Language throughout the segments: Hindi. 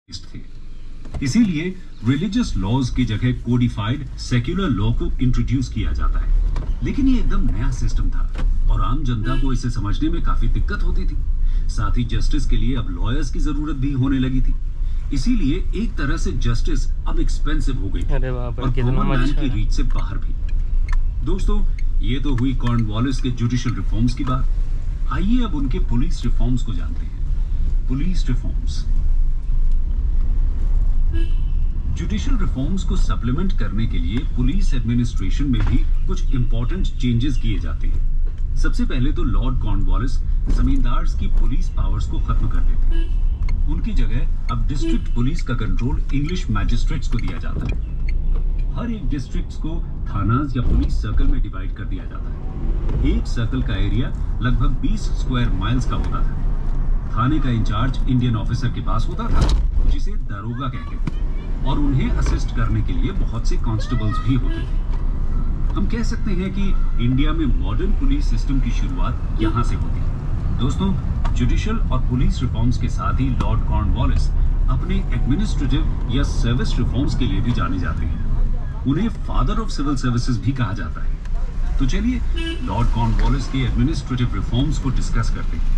थे। इसीलिए रिलीजियस लॉज की जगह कोडिफाइड सेक्युलर लॉ को इंट्रोड्यूस किया जाता है। लेकिन ये एकदम नया सिस्टम था और आम जनता को इसे समझने में काफी दिक्कत होती थी। साथ ही जस्टिस के लिए अब लॉयर्स की जरूरत भी होने लगी थी। इसीलिए एक तरह से जस्टिस अब एक्सपेंसिव हो गई थी और कॉमन मैन की रीच से बाहर भी। दोस्तों, ये तो हुई कॉर्नवालिस के जुडिशियल रिफॉर्म्स की बात। आइए अब उनके पुलिस रिफॉर्म्स को जानते हैं। Police reforms. जुडिशियल रिफॉर्म्स को सप्लीमेंट करने के लिए पुलिस एडमिनिस्ट्रेशन में भी कुछ इंपॉर्टेंट चेंजेस किए जाते हैं। सबसे पहले तो लॉर्ड कॉर्नवालिस जमींदार्स की पुलिस पावर्स को खत्म कर देते हैं। उनकी जगह अब डिस्ट्रिक्ट पुलिस का कंट्रोल इंग्लिश मैजिस्ट्रेट्स को दिया जाता है। हर एक डिस्ट्रिक्ट को थानाज या पुलिस सर्कल में डिवाइड कर दिया जाता है। एक सर्कल का एरिया लगभग 20 स्क्वायर माइल्स का होता था। थाने का इंचार्ज इंडियन ऑफिसर के पास होता था, जिसे दारोगा कहते थे, और उन्हें असिस्ट करने के लिए बहुत से कांस्टेबल्स भी होते थे। हम कह सकते हैं कि इंडिया में मॉडर्न पुलिस सिस्टम की शुरुआत यहाँ से होती है। दोस्तों, जुडिशियल और पुलिस रिफॉर्म्स के साथ ही लॉर्ड कॉर्नवालिस अपने एडमिनिस्ट्रेटिव या सर्विस रिफॉर्म्स के लिए भी जाने जाते हैं। उन्हें फादर ऑफ सिविल सर्विसेज भी कहा जाता है। तो चलिए लॉर्ड कॉर्नवालिस के एडमिनिस्ट्रेटिव रिफॉर्म्स को डिस्कस करते हैं।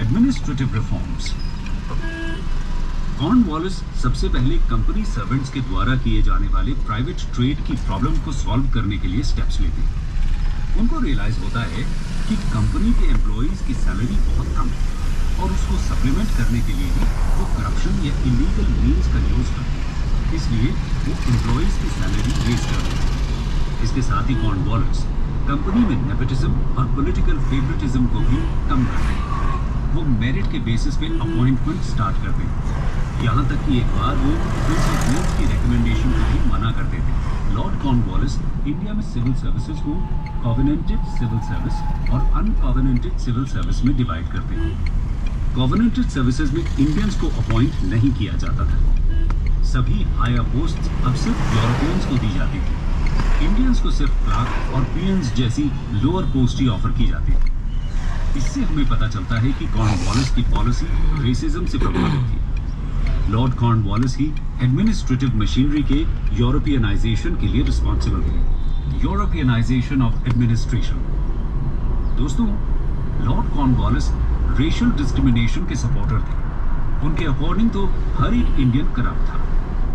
Administrative reforms. कॉर्नवालिस सबसे पहले कंपनी सर्वेंट्स के द्वारा किए जाने वाले प्राइवेट ट्रेड की प्रॉब्लम को सॉल्व करने के लिए स्टेप्स लेते हैं। उनको रियलाइज होता है कि कंपनी के एम्प्लॉइज की सैलरी बहुत कम है और उसको सप्लीमेंट करने के लिए ही वो करप्शन या इलीगल मीन्स का यूज करते हैं। इसलिए वो एम्प्लॉइज की सैलरी रेज करते हैं। इसके साथ ही कॉर्नवालिस कंपनी में नेपोटिज्म और पॉलिटिकल फेवरेटिज्म को भी कम करते हैं। वो मेरिट के बेसिस पे अपॉइंटमेंट स्टार्ट करते हैं। यहाँ तक कि एक बार वो प्रिंसिपल की रिकमेंडेशन को भी मना करते थे। लॉर्ड कॉर्नवालिस इंडिया में सिविल सर्विसेज को कॉवेनेंटेड सिविल सर्विस और अनकॉवेनेंटेड सिविल सर्विस में डिवाइड करते हैं। कॉवेनेंटेड सर्विसेज में इंडियंस को अपॉइंट नहीं किया जाता था। सभी हायर पोस्ट अब सिर्फ यूरोपियंस को दी जाती थी। इंडियंस को सिर्फ क्लार्क और पीएन्स जैसी लोअर पोस्ट ही ऑफर की जाती थी। इससे हमें पता चलता है कि कॉर्नवालिस की पॉलिसी रेसिज्म से प्रभावित थी। लॉर्ड कॉर्नवालिस ही एडमिनिस्ट्रेटिव मशीनरी के यूरोपियनाइजेशन के लिए रिस्पॉन्सिबल थे। यूरोपियनाइजेशन ऑफ एडमिनिस्ट्रेशन। दोस्तों, लॉर्ड कॉर्नवालिस रेशियल डिस्क्रिमिनेशन के सपोर्टर थे। उनके अकॉर्डिंग तो हर एक इंडियन करप्ट था,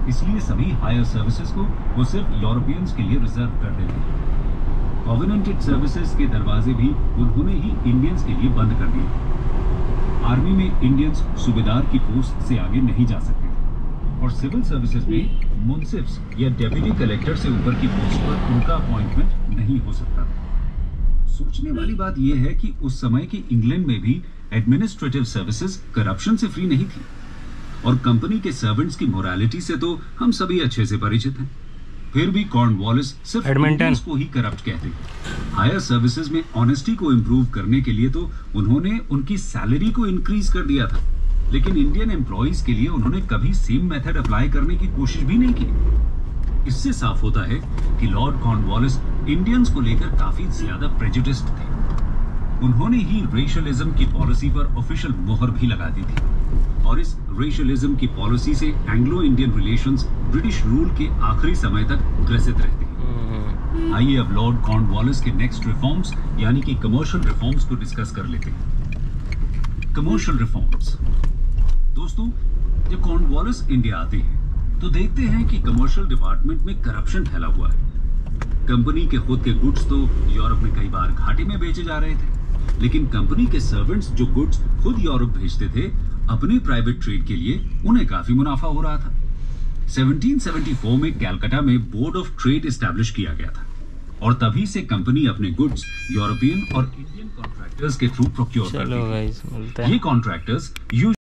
इसलिए सभी हायर सर्विसेज को वो सिर्फ यूरोपियंस के लिए रिजर्व कर देते थे। कॉवेनेंटेड सर्विसेज के दरवाजे भी उन्होंने ही इंडियंस के लिए बंद कर दिए। आर्मी में इंडियंस सूबेदार की पोस्ट से आगे नहीं जा सकते थे और सिविल सर्विसेज में मुंसिफ्स या डेप्यूटी कलेक्टर से ऊपर की पोस्ट पर उनका अपॉइंटमेंट नहीं हो सकता था। सोचने वाली बात यह है कि उस समय की इंग्लैंड में भी एडमिनिस्ट्रेटिव सर्विसेज करप्शन से फ्री नहीं थी और कंपनी के सर्वेंट्स की मोरालिटी से तो हम सभी अच्छे से परिचित हैं। फिर भी कॉर्नवालिस सिर्फ इंडियंस को ही करप्ट कहते हैं। हायर सर्विसेज में ऑनेस्टी को इम्प्रूव करने के लिए तो उन्होंने उनकी सैलरी को इंक्रीज कर दिया था, लेकिन इंडियन एम्प्लॉइज के लिए उन्होंने कभी सेम मेथड अप्लाई करने की कोशिश भी नहीं की। इससे साफ होता है कि लॉर्ड कॉर्नवालिस इंडियंस को लेकर काफी ज्यादा प्रेजुडिस्ड थे। उन्होंने ही रेशियलिज्म की पॉलिसी पर ऑफिशियल मोहर भी लगा दी थी और इस रेशियलिज्म की पॉलिसी से Anglo Indian relations British rule के आखिरी समय तक ग्रसित रहते हैं। आइए अब लॉर्ड कॉर्नवालिस के नेक्स्ट रिफॉर्म्स यानी कि कमर्शियल रिफॉर्म्स को डिस्कस कर लेते हैं। Commercial reforms. दोस्तों, जब कॉर्नवालिस इंडिया आते हैं तो देखते हैं कि कमर्शियल डिपार्टमेंट में करप्शन फैला हुआ है। कंपनी के खुद के गुड्स तो यूरोप में कई बार घाटे में बेचे जा रहे थे, लेकिन कंपनी के सर्वेंट्स जो गुड्स खुद यूरोप भेजते थे अपने प्राइवेट ट्रेड के लिए, उन्हें काफी मुनाफा हो रहा था। 1774 में कलकत्ता में बोर्ड ऑफ ट्रेड एस्टैब्लिश किया गया था और तभी से कंपनी अपने गुड्स यूरोपियन और इंडियन कॉन्ट्रैक्टर्स के थ्रू प्रोक्योर करती है। ये कॉन्ट्रैक्टर्स